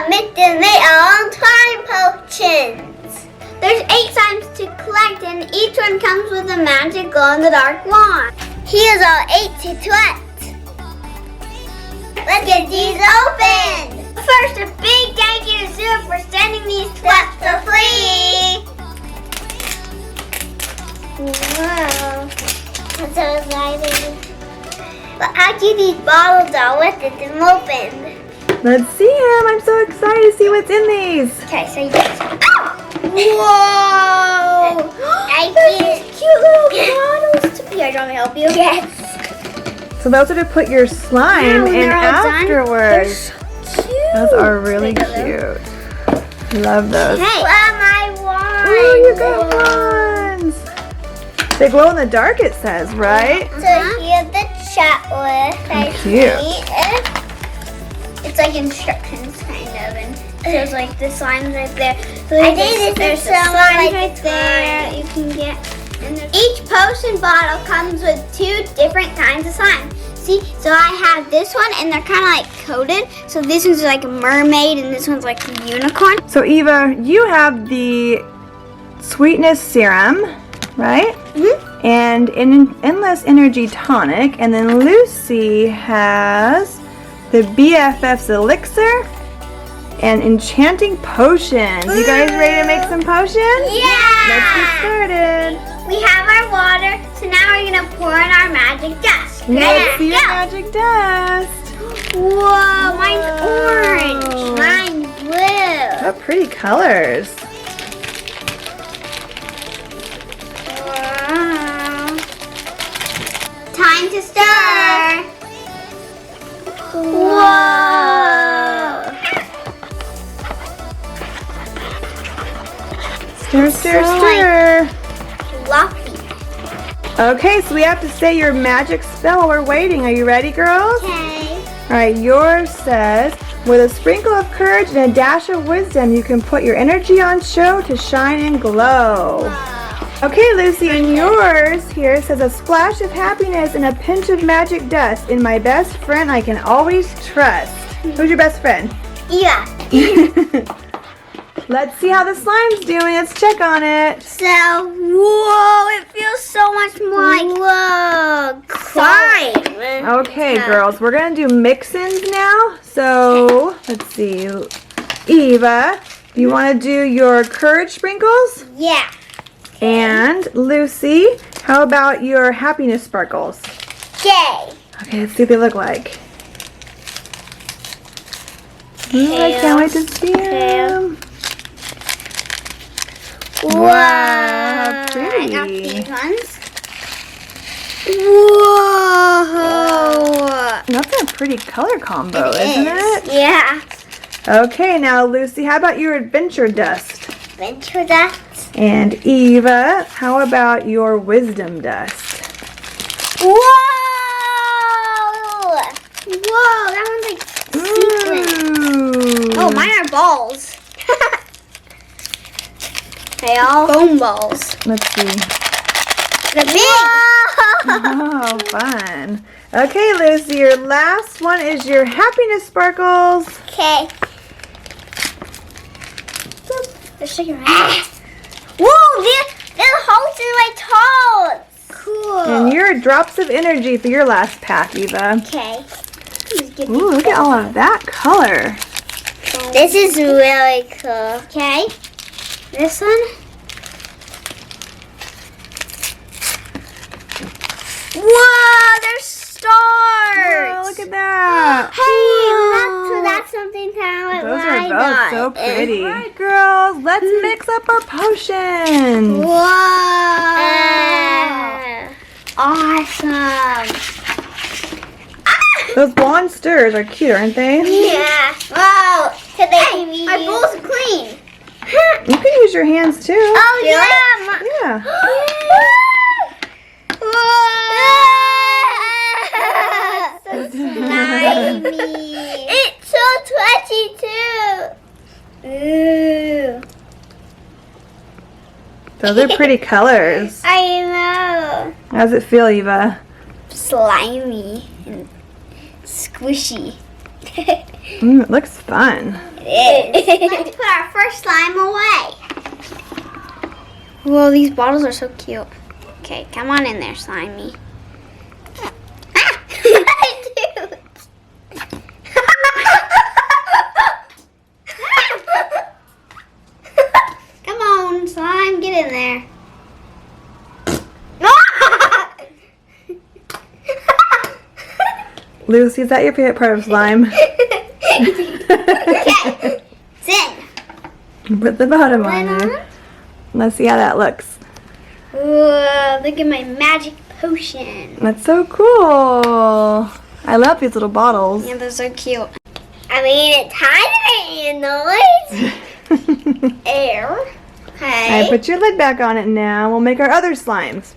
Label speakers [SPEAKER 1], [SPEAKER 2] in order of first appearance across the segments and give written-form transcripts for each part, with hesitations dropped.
[SPEAKER 1] make them make our own slime potions. There's 8 slimes to collect, and each one comes with a magic glow-in-the-dark wand. Here's our 8 to collect. Let's get these open. First, a big thank you to Zuru for sending these sweats for free. Wow, I'm so excited. But actually, these bottles are with them open.
[SPEAKER 2] Let's see them. I'm so excited to see what's in these.
[SPEAKER 1] Okay, so you just... Whoa!
[SPEAKER 2] Cute little bottles.
[SPEAKER 1] Here, do you want me to help you? Yes.
[SPEAKER 2] So those are to put your slime
[SPEAKER 1] Wow,
[SPEAKER 2] in
[SPEAKER 1] they're all done.
[SPEAKER 2] afterwards.
[SPEAKER 1] So cute.
[SPEAKER 2] Those are really
[SPEAKER 1] Take a
[SPEAKER 2] cute. Love those.
[SPEAKER 1] Hey. Wow, my wand.
[SPEAKER 2] Ooh, you got ones. They glow in the dark, it says, right?
[SPEAKER 1] So here's the chat list. I
[SPEAKER 2] cute.
[SPEAKER 1] see. It's like instructions, kind of, and there's like the slimes right there. So I think there's the slimes right there. You can get. And each potion bottle comes with 2 different kinds of slime. See, so I have this one, and they're kind of like coated. So this one's like a mermaid, and this one's like a unicorn.
[SPEAKER 2] So Eva, you have the sweetness serum, right?
[SPEAKER 1] Mm-hmm.
[SPEAKER 2] And an endless energy tonic. And then Lucy has the BFF's elixir and enchanting potions. You guys ready to make some potions?
[SPEAKER 1] Yeah!
[SPEAKER 2] Let's get started.
[SPEAKER 1] We have our water, so now we're gonna pour in our magic dust.
[SPEAKER 2] Let's see your
[SPEAKER 1] Go.
[SPEAKER 2] magic dust.
[SPEAKER 1] Whoa, mine's orange. Mine's blue.
[SPEAKER 2] What pretty colors.
[SPEAKER 1] Wow. Time to stir. Whoa.
[SPEAKER 2] Stir, stir, stir.
[SPEAKER 1] Fluffy.
[SPEAKER 2] Okay, so we have to say your magic spell while we're waiting. Are you ready, girls?
[SPEAKER 1] Okay.
[SPEAKER 2] All right, yours says, with a sprinkle of courage and a dash of wisdom, you can put your energy on show to shine and glow.
[SPEAKER 1] Wow.
[SPEAKER 2] Okay, Lucy, and yours here says, a splash of happiness and a pinch of magic dust. In my best friend, I can always trust. Who's your best friend?
[SPEAKER 1] Yeah.
[SPEAKER 2] Let's see how the slime's doing. Let's check on it.
[SPEAKER 1] So, whoa, it feels so much more like slime.
[SPEAKER 2] Okay, girls, we're going to do mix-ins now. So, let's see. Eva, do you want to do your courage sprinkles?
[SPEAKER 1] Yeah.
[SPEAKER 2] And Lucy, how about your happiness sparkles?
[SPEAKER 1] Okay.
[SPEAKER 2] Okay, let's see what they look like. Ooh, I can't wait to see them.
[SPEAKER 1] Wow.
[SPEAKER 2] Wow, pretty.
[SPEAKER 1] I got these ones. Whoa.
[SPEAKER 2] That's a pretty color combo, isn't it?
[SPEAKER 1] Yeah.
[SPEAKER 2] Okay, now Lucy, how about your adventure dust?
[SPEAKER 1] Adventure dust.
[SPEAKER 2] And Eva, how about your wisdom dust?
[SPEAKER 1] Whoa! Whoa, that one's like sequins.
[SPEAKER 2] Ooh.
[SPEAKER 1] Oh, mine are balls. They all foam balls.
[SPEAKER 2] Let's see.
[SPEAKER 1] The big.
[SPEAKER 2] Oh, fun. Okay, Lucy, your last one is your happiness sparkles.
[SPEAKER 1] Okay. Let's shake your ass. Whoa, there's holes in my toes. Cool.
[SPEAKER 2] And your drops of energy for your last pack, Eva.
[SPEAKER 1] Okay.
[SPEAKER 2] Ooh, look at all of that color.
[SPEAKER 1] This is really cool. Okay. This one. Whoa, there's stars.
[SPEAKER 2] Oh, look at that.
[SPEAKER 1] Hey, that's something kind of
[SPEAKER 2] Those
[SPEAKER 1] like
[SPEAKER 2] are
[SPEAKER 1] my
[SPEAKER 2] both so
[SPEAKER 1] God.
[SPEAKER 2] pretty. All right, girls, let's mix up our potions.
[SPEAKER 1] Whoa. Awesome.
[SPEAKER 2] Those blonde stirrers are cute, aren't they?
[SPEAKER 1] Yeah. Wow. Hey, my bowl's clean.
[SPEAKER 2] You can use your hands too.
[SPEAKER 1] Oh, yeah.
[SPEAKER 2] Yeah.
[SPEAKER 1] So slimy. It's so twitchy too. Ooh.
[SPEAKER 2] Those are pretty colors.
[SPEAKER 1] I know.
[SPEAKER 2] How does it feel, Eva?
[SPEAKER 1] Slimy and squishy.
[SPEAKER 2] It looks fun.
[SPEAKER 1] Let's put our first slime away. Whoa, these bottles are so cute. Okay, come on in there, slimy. Ah! Dude. Come on, slime, get in there.
[SPEAKER 2] Lucy, is that your favorite part of slime?
[SPEAKER 1] Okay, sit.
[SPEAKER 2] Put the bottom on there. Let's see how that looks.
[SPEAKER 1] Whoa, look at my magic potion.
[SPEAKER 2] That's so cool. I love these little bottles.
[SPEAKER 1] Yeah, they're so cute. I mean, it's kind of making a noise. Air. Okay.
[SPEAKER 2] Alright, put your lid back on it now. We'll make our other slimes.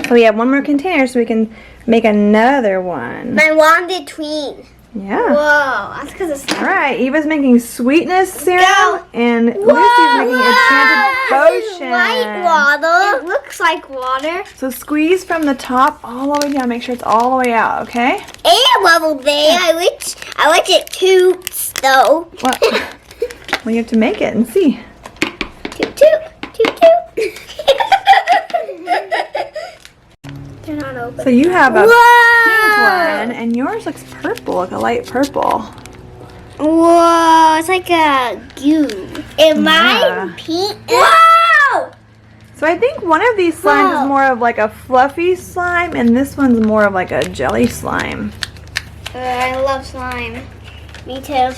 [SPEAKER 2] So we have one more container so we can make another one.
[SPEAKER 1] My wand in between.
[SPEAKER 2] Yeah.
[SPEAKER 1] Whoa, that's because it's
[SPEAKER 2] Alright, Eva's making sweetness serum
[SPEAKER 1] Go.
[SPEAKER 2] and Lucy's making enchanted potion.
[SPEAKER 1] White water. It looks like water.
[SPEAKER 2] So squeeze from the top all the way down. Make sure it's all the way out, okay?
[SPEAKER 1] And level there. I wish it toots though.
[SPEAKER 2] Well, well, you have to make it and see.
[SPEAKER 1] Toot toot toot toot. They're not open.
[SPEAKER 2] So you have a
[SPEAKER 1] Whoa!
[SPEAKER 2] pink one, and yours looks purple, like a light purple.
[SPEAKER 1] Whoa, it's like a goo. And
[SPEAKER 2] Yeah.
[SPEAKER 1] mine pink. Whoa!
[SPEAKER 2] So I think one of these slimes
[SPEAKER 1] Whoa.
[SPEAKER 2] is more of like a fluffy slime, and this one's more of like a jelly slime.
[SPEAKER 1] I love slime. Me too.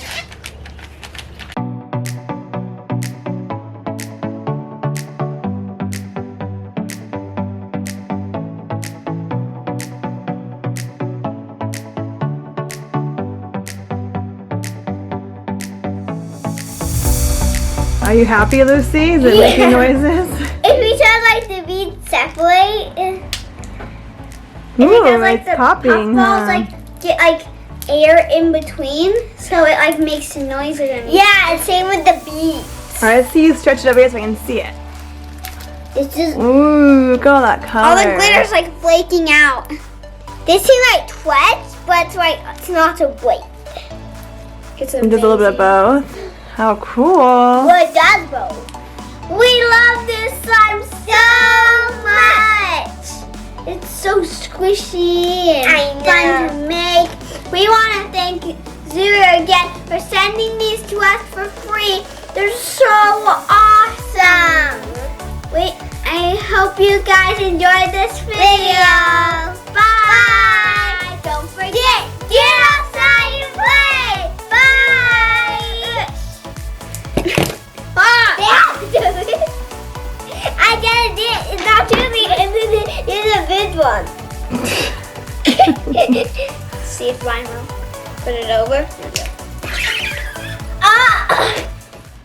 [SPEAKER 2] Are you happy, Lucy? Is it making noises?
[SPEAKER 1] If we try like the beads separate,
[SPEAKER 2] Ooh,
[SPEAKER 1] because like
[SPEAKER 2] it's
[SPEAKER 1] the
[SPEAKER 2] popping,
[SPEAKER 1] puffballs
[SPEAKER 2] huh?
[SPEAKER 1] like get like air in between, so it like makes a noise again. Yeah, and same with the beads.
[SPEAKER 2] All right, let's see you stretch it over here so I can see it.
[SPEAKER 1] It's just
[SPEAKER 2] Ooh, look at all that color.
[SPEAKER 1] all the glitter's like flaking out. They seem like twets, but it's not a white. It's
[SPEAKER 2] And does a little bit of both. How cool.
[SPEAKER 1] Well, it does both. We love this slime so much. It's so squishy and fun to make. We want to thank Zuru again for sending these to us for free. They're so awesome. I hope you guys enjoyed this video. Bye. Don't forget, get outside and play. Bye. I did it. It's not doing it. And then there's a big one. See if mine will. Put it over. Ah!